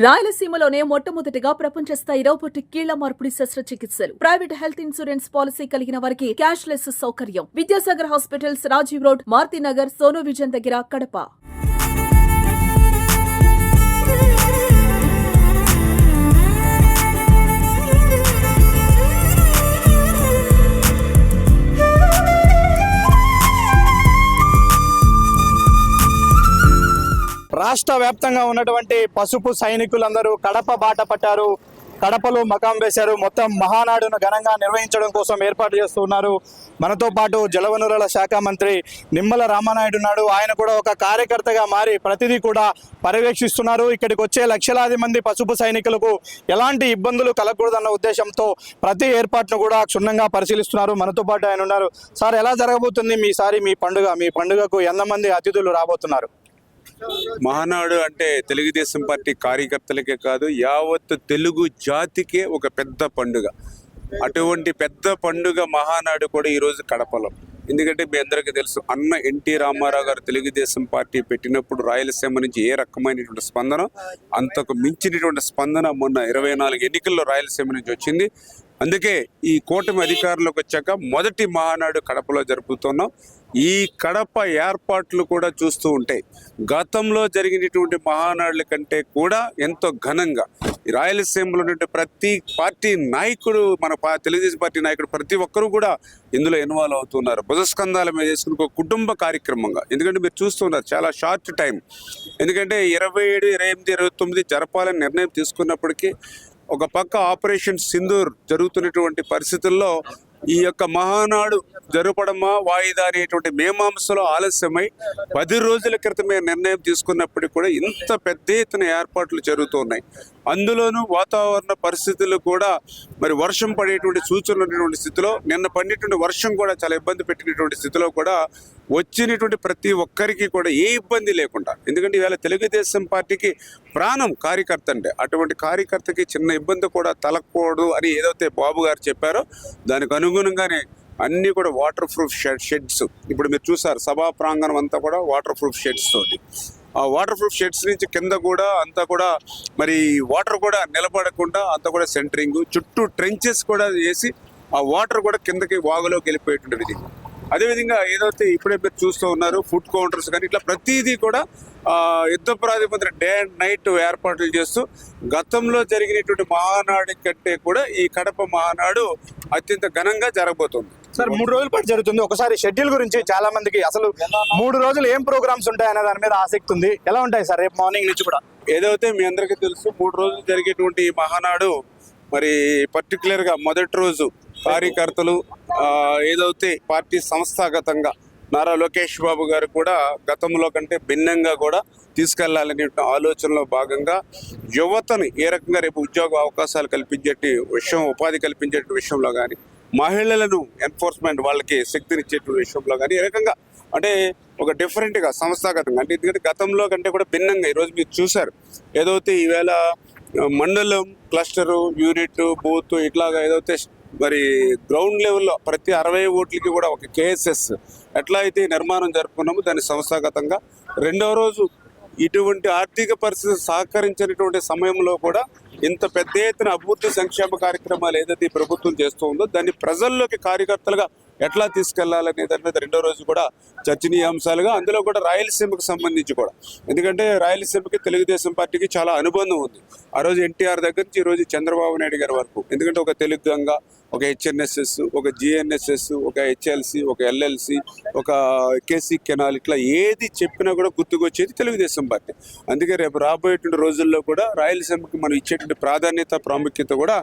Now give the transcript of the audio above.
రాయలసీమలోనే మొట్టమొదటిగా ప్రపంచ స్థాయి రోబోటిక్ కీళ్ల మార్పిడి శస్త్రచికిత్సలు. ప్రైవేట్ హెల్త్ ఇన్సూరెన్స్ పాలసీ కలిగిన వారికి క్యాష్ లెస్ సౌకర్యం. Vidyasagar hospitals, Rajiv road, Marutinagar, Sonu vision దగ్గర, కడప. రాష్ట్ర వ్యాప్తంగా ఉన్నటువంటి పసుపు సైనికులందరూ కడప బాట పట్టారు. కడపలో మకాం వేశారు. మొత్తం మహానాడును ఘనంగా నిర్వహించడం కోసం ఏర్పాటు చేస్తున్నారు. మనతో పాటు జలవనరుల శాఖ మంత్రి నిమ్మల రామానాయుడు ఉన్నాడు. ఆయన కూడా ఒక కార్యకర్తగా మారి ప్రతిదీ కూడా పర్యవేక్షిస్తున్నారు. ఇక్కడికి వచ్చే లక్షలాది మంది పసుపు సైనికులకు ఎలాంటి ఇబ్బందులు కలగకూడదన్న ఉద్దేశంతో ప్రతి ఏర్పాటును కూడా క్షుణ్ణంగా పరిశీలిస్తున్నారు. మనతో పాటు ఆయన ఉన్నారు. సార్, ఎలా జరగబోతుంది మీ పండుగకు ఎంతమంది అతిథులు రాబోతున్నారు? మహానాడు అంటే తెలుగుదేశం పార్టీ కార్యకర్తలకే కాదు, యావత్ తెలుగు జాతికే ఒక పెద్ద పండుగ. అటువంటి పెద్ద పండుగ మహానాడు కూడా ఈరోజు కడపలో. ఎందుకంటే మీ అందరికీ తెలుసు, అన్న ఎన్టీ రామారావు గారు తెలుగుదేశం పార్టీ పెట్టినప్పుడు రాయలసీమ నుంచి ఏ రకమైనటువంటి స్పందన, అంతకు మించినటువంటి స్పందన మొన్న 24 ఎన్నికల్లో రాయలసీమ నుంచి వచ్చింది. అందుకే ఈ కూటమి అధికారంలోకి వచ్చాక మొదటి మహానాడు కడపలో జరుపుతున్నాం. ఈ కడప ఏర్పాట్లు కూడా చూస్తూ ఉంటాయి. గతంలో జరిగినటువంటి మహానాడుల కంటే కూడా ఎంతో ఘనంగా రాయలసీమలో ఉన్నటువంటి ప్రతి పార్టీ నాయకుడు, మన తెలుగుదేశం పార్టీ నాయకుడు ప్రతి ఒక్కరూ కూడా ఇందులో ఇన్వాల్వ్ అవుతున్నారు. భుజస్కంధాల మీద చేసుకుని ఒక కుటుంబ కార్యక్రమంగా. ఎందుకంటే మీరు చూస్తున్నారు, చాలా షార్ట్ టైం. ఎందుకంటే 27, 28, 29 జరపాలని నిర్ణయం తీసుకున్నప్పటికీ ఒక పక్క ఆపరేషన్ సింధూర్ జరుగుతున్నటువంటి పరిస్థితుల్లో ఈ యొక్క మహానాడు జరపడమా వాయిదా అనేటువంటి మీమాంసలో ఆలస్యమై 10 రోజుల క్రితమే నిర్ణయం తీసుకున్నప్పటికీ కూడా ఇంత పెద్ద ఎత్తున ఏర్పాట్లు జరుగుతున్నాయి. అందులోనూ వాతావరణ పరిస్థితులు కూడా మరి వర్షం పడేటువంటి సూచనలు ఉన్నటువంటి స్థితిలో, నిన్న పడినటువంటి వర్షం కూడా చాలా ఇబ్బంది పెట్టినటువంటి స్థితిలో కూడా వచ్చినటువంటి ప్రతి ఒక్కరికి కూడా ఏ ఇబ్బంది లేకుండా, ఎందుకంటే ఇవాళ తెలుగుదేశం పార్టీకి ప్రాణం కార్యకర్త అంటే, అటువంటి కార్యకర్తకి చిన్న ఇబ్బంది కూడా తలకూడదు అని ఏదైతే బాబు గారు చెప్పారో దానికి అనుగుణంగానే అన్నీ కూడా వాటర్ ప్రూఫ్ షెడ్స్. ఇప్పుడు మీరు చూసారు, సభా ప్రాంగణం అంతా కూడా వాటర్ ప్రూఫ్ షెడ్స్ తోటి. ఆ వాటర్ ప్రూఫ్ షెడ్స్ నుంచి కింద కూడా అంతా కూడా మరి వాటర్ కూడా నిలబడకుండా అంతా కూడా సెంటరింగ్, చుట్టూ ట్రెంచెస్ కూడా వేసి ఆ వాటర్ కూడా కిందకి వాగులోకి వెళ్ళిపోయేటువంటి విధంగా. అదేవిధంగా ఏదైతే ఇప్పుడే మీరు చూస్తూ ఉన్నారు, ఫుడ్ కౌంటర్స్ కానీ ఇట్లా ప్రతిదీ కూడా యుద్ధ ప్రాతిపదికన డే అండ్ నైట్ ఏర్పాట్లు చేస్తూ గతంలో జరిగినటువంటి మహానాడు కంటే కూడా ఈ కడప మహానాడు అత్యంత ఘనంగా జరగబోతుంది. సార్, 3 రోజుల పాటు జరుగుతుంది. ఒకసారి షెడ్యూల్ గురించి చాలా మందికి అసలు 3 రోజులు ఏం ప్రోగ్రామ్స్ ఉంటాయి అనే దాని మీద ఆసక్తి ఉంది. ఎలా ఉంటాయి సార్ రేపు మార్నింగ్ నుంచి కూడా? ఏదైతే మీ అందరికీ తెలుసు, 3 రోజులు జరిగేటువంటి ఈ మహానాడు మరి పర్టికులర్గా మొదటి రోజు కార్యకర్తలు ఏదైతే పార్టీ సంస్థాగతంగా నారా లోకేష్ బాబు గారు కూడా గతంలో కంటే భిన్నంగా కూడా తీసుకెళ్లాలనే ఆలోచనలో భాగంగా యువతని ఏ రకంగా రేపు ఉద్యోగ అవకాశాలు కల్పించే విషయం, ఉపాధి కల్పించే విషయంలో కానీ, మహిళలను ఎన్ఫోర్స్మెంట్ వాళ్ళకి శక్తినిచ్చేటువంటి విషయంలో కానీ ఏ రకంగా అంటే ఒక డిఫరెంట్గా సంస్థాగతంగా అంటే, ఎందుకంటే గతంలో కంటే కూడా భిన్నంగా ఈరోజు మీరు చూశారు. ఏదైతే ఈవేళ మండలం, క్లస్టరు, యూనిట్, బూత్ ఇట్లాగా ఏదైతే మరి గ్రౌండ్ లెవెల్లో ప్రతి 60 ఓట్లకి కూడా ఒక కేఎస్ఎస్ ఎట్లా అయితే నిర్మాణం జరుపుకున్నామో దాని సంస్థాగతంగా రెండవ రోజు ఇటువంటి ఆర్థిక పరిస్థితి సహకరించినటువంటి సమయంలో కూడా ఇంత పెద్ద ఎత్తున అభివృద్ధి సంక్షేమ కార్యక్రమాలు ఏదైతే ప్రభుత్వం చేస్తూ ఉందో దాన్ని ప్రజల్లోకి కార్యకర్తలుగా ఎట్లా తీసుకెళ్లాలనే దాని మీద రెండో రోజు కూడా చర్చనీయాంశాలుగా, అందులో కూడా రాయలసీమకు సంబంధించి కూడా, ఎందుకంటే రాయలసీమకి తెలుగుదేశం పార్టీకి చాలా అనుబంధం ఉంది. ఆ రోజు ఎన్టీఆర్ దగ్గర నుంచి ఈ రోజు చంద్రబాబు నాయుడు గారి వరకు. ఎందుకంటే ఒక తెలుగు గంగ, ఒక హెచ్ఎన్ఎస్ఎస్, ఒక జిఎన్ఎస్ఎస్, ఒక హెచ్ఎల్సి, ఒక ఎల్ఎల్సి, ఒక కేసీ కెనాల్, ఇట్లా ఏది చెప్పినా కూడా గుర్తుకొచ్చేది తెలుగుదేశం పార్టీ. అందుకే రేపు రాబోయేటువంటి రోజుల్లో కూడా రాయలసీమకి మనం ఇచ్చేటువంటి ప్రాధాన్యత, ప్రాముఖ్యత కూడా